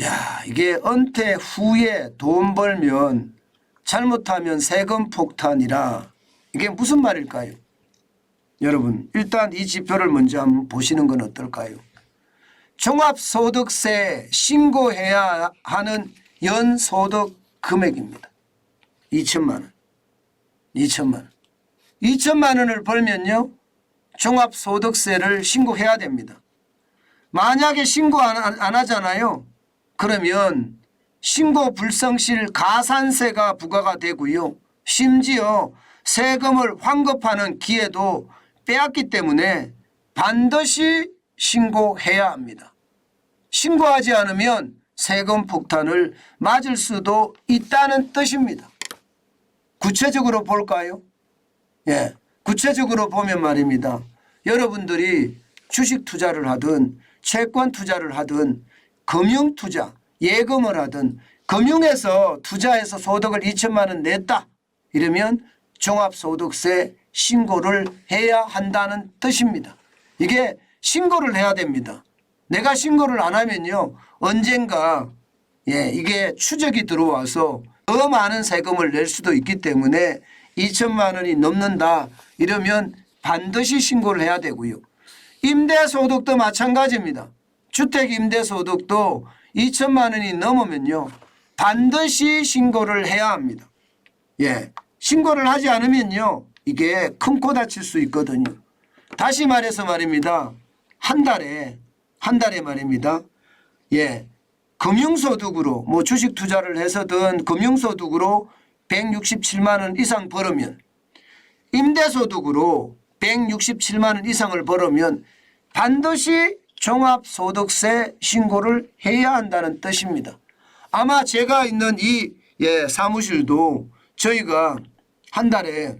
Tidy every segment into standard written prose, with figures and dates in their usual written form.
야, 이게 은퇴 후에 돈 벌면 잘못하면 세금 폭탄이라 이게 무슨 말일까요? 여러분 일단 이 지표를 먼저 한번 보시는 건 어떨까요? 종합소득세 신고해야 하는 연소득 금액입니다. 2천만 원. 2천만 원. 2천만 원을 벌면요. 종합소득세를 신고해야 됩니다. 만약에 신고 안 하잖아요. 그러면 신고 불성실 가산세가 부과가 되고요. 심지어 세금을 환급하는 기회도 빼앗기 때문에 반드시 신고해야 합니다. 신고하지 않으면 세금 폭탄을 맞을 수도 있다는 뜻입니다. 구체적으로 볼까요? 예, 구체적으로 보면 말입니다. 여러분들이 주식 투자를 하든 채권 투자를 하든 금융 투자, 예금을 하든 금융에서 투자해서 소득을 2천만 원 냈다. 이러면 종합소득세 신고를 해야 한다는 뜻입니다. 이게 신고를 해야 됩니다. 내가 신고를 안 하면요. 언젠가 이게 추적이 들어와서 더 많은 세금을 낼 수도 있기 때문에 2천만 원이 넘는다. 이러면 반드시 신고를 해야 되고요. 임대소득도 마찬가지입니다. 주택임대소득도 2천만 원이 넘으면요. 반드시 신고를 해야 합니다. 예, 신고를 하지 않으면요. 이게 큰 코 다칠 수 있거든요. 다시 말해서 말입니다. 한 달에 말입니다. 예, 금융소득으로 뭐 주식 투자를 해서든 금융소득으로 167만 원 이상 벌으면 임대소득으로 167만 원 이상을 벌으면 반드시 종합소득세 신고를 해야 한다는 뜻입니다. 아마 제가 있는 이 사무실도 저희가 한 달에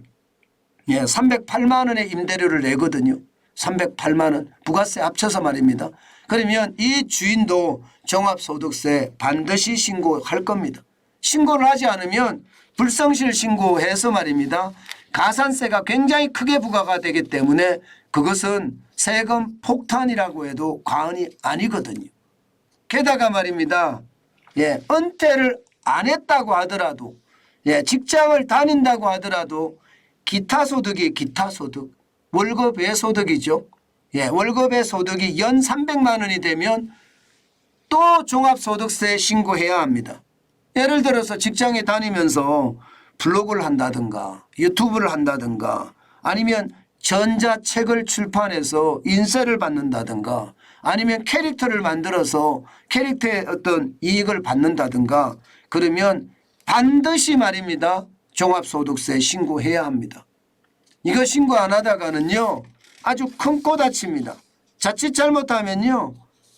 308만 원의 임대료를 내거든요. 308만 원 부가세 합쳐서 말입니다. 그러면 이 주인도 종합소득세 반드시 신고할 겁니다. 신고를 하지 않으면 불성실 신고해서 말입니다. 가산세가 굉장히 크게 부과가 되기 때문에 그것은 세금 폭탄이라고 해도 과언이 아니거든요. 게다가 말입니다. 은퇴를 안 했다고 하더라도 직장을 다닌다고 하더라도 기타 소득이 기타 소득 월급 외 소득이죠. 월급 외 소득이 연 300만 원이 되면 또 종합소득세 신고해야 합니다. 예를 들어서 직장에 다니면서 블로그를 한다든가 유튜브를 한다든가 아니면 전자책을 출판해서 인쇄를 받는다든가 아니면 캐릭터를 만들어서 캐릭터의 어떤 이익을 받는다든가 그러면 반드시 말입니다. 종합소득세 신고해야 합니다. 이거 신고 안 하다가는요. 아주 큰 코 다칩니다. 자칫 잘못하면요.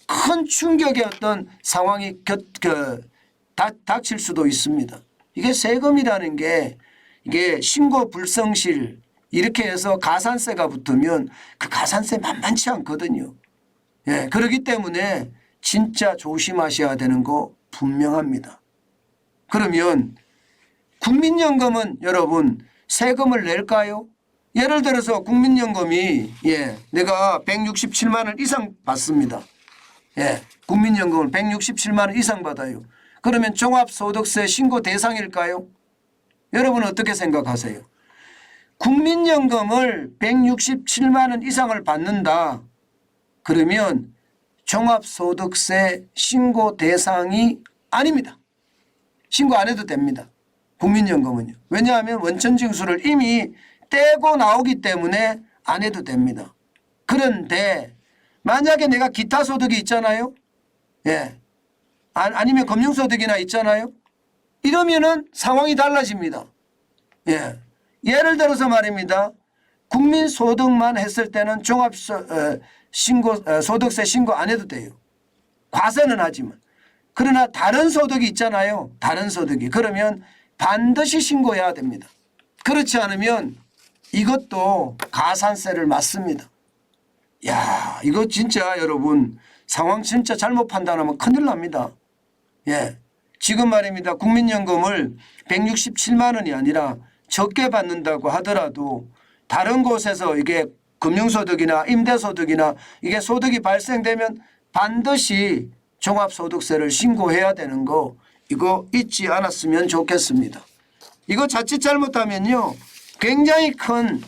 큰 충격의 어떤 상황이 닥칠 수도 있습니다. 이게 세금이라는 게 이게 신고 불성실 이렇게 해서 가산세가 붙으면 그 가산세 만만치 않거든요. 그렇기 때문에 진짜 조심하셔야 되는 거 분명합니다. 그러면 국민연금은 여러분 세금을 낼까요? 예를 들어서 국민연금이 내가 167만 원 이상 받습니다. 국민연금을 167만 원 이상 받아요. 그러면 종합소득세 신고 대상일까요? 여러분 어떻게 생각하세요? 국민연금을 167만 원 이상을 받는다. 그러면 종합소득세 신고 대상이 아닙니다. 신고 안 해도 됩니다. 국민연금은요. 왜냐하면 원천징수를 이미 떼고 나오기 때문에 안 해도 됩니다. 그런데 만약에 내가 기타 소득이 있잖아요. 아니면 금융소득이나 있잖아요. 이러면은 상황이 달라집니다. 예를 들어서 말입니다. 국민소득만 했을 때는 소득세 신고 안 해도 돼요. 과세는 하지만. 그러나 다른 소득이 있잖아요. 다른 소득이. 그러면 반드시 신고해야 됩니다. 그렇지 않으면 이것도 가산세를 맞습니다. 야, 이거 진짜 여러분 상황 진짜 잘못 판단하면 큰일 납니다. 지금 말입니다. 국민연금을 167만 원이 아니라 적게 받는다고 하더라도 다른 곳에서 이게 금융소득이나 임대소득이나 이게 소득이 발생되면 반드시 종합소득세를 신고해야 되는 거 이거 잊지 않았으면 좋겠습니다. 이거 자칫 잘못하면요 굉장히 큰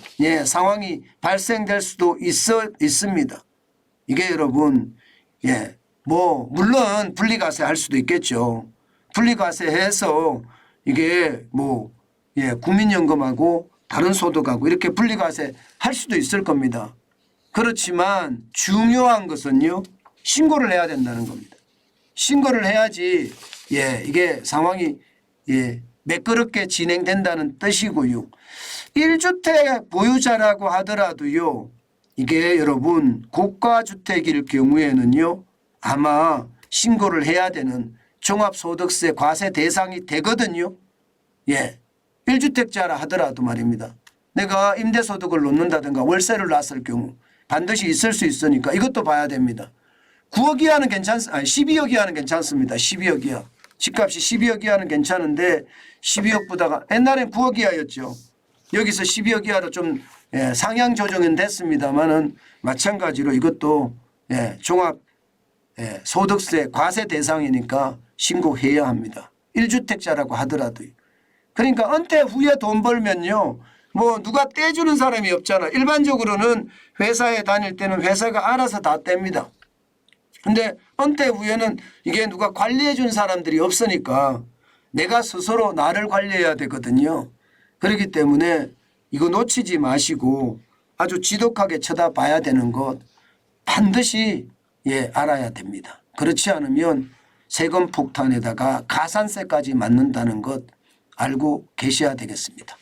상황이 발생될 수도 있습니다. 이게 여러분 뭐 물론 분리과세 할 수도 있겠죠. 분리과세해서 이게 뭐 국민연금하고 다른 소득하고 이렇게 분리과세 할 수도 있을 겁니다. 그렇지만 중요한 것은요 신고를 해야 된다는 겁니다. 신고를 해야지 이게 상황이 매끄럽게 진행된다는 뜻이고요. 1주택 보유자라고 하더라도요. 이게 여러분 고가주택일 경우에는요. 아마 신고를 해야 되는 종합소득세 과세 대상이 되거든요. 1주택자라 하더라도 말입니다. 내가 임대소득을 놓는다든가 월세를 놨을 경우 반드시 있을 수 있으니까 이것도 봐야 됩니다. 9억 이하는 12억 이하는 괜찮습니다. 12억 이하. 집값이 12억 이하는 괜찮은데 12억보다가 옛날엔 9억 이하였죠. 여기서 12억 이하로 좀 상향 조정은 됐습니다만은 마찬가지로 이것도 종합 소득세 과세 대상이니까 신고해야 합니다. 1주택자라고 하더라도요. 그러니까 은퇴 후에 돈 벌면요. 뭐 누가 떼주는 사람이 없잖아. 일반적으로는 회사에 다닐 때는 회사가 알아서 다 뗍니다. 근데 은퇴 후에는 이게 누가 관리해 준 사람들이 없으니까 내가 스스로 나를 관리해야 되거든요. 그렇기 때문에 이거 놓치지 마시고 아주 지독하게 쳐다봐야 되는 것 반드시 알아야 됩니다. 그렇지 않으면 세금 폭탄에다가 가산세까지 맞는다는 것 알고 계셔야 되겠습니다.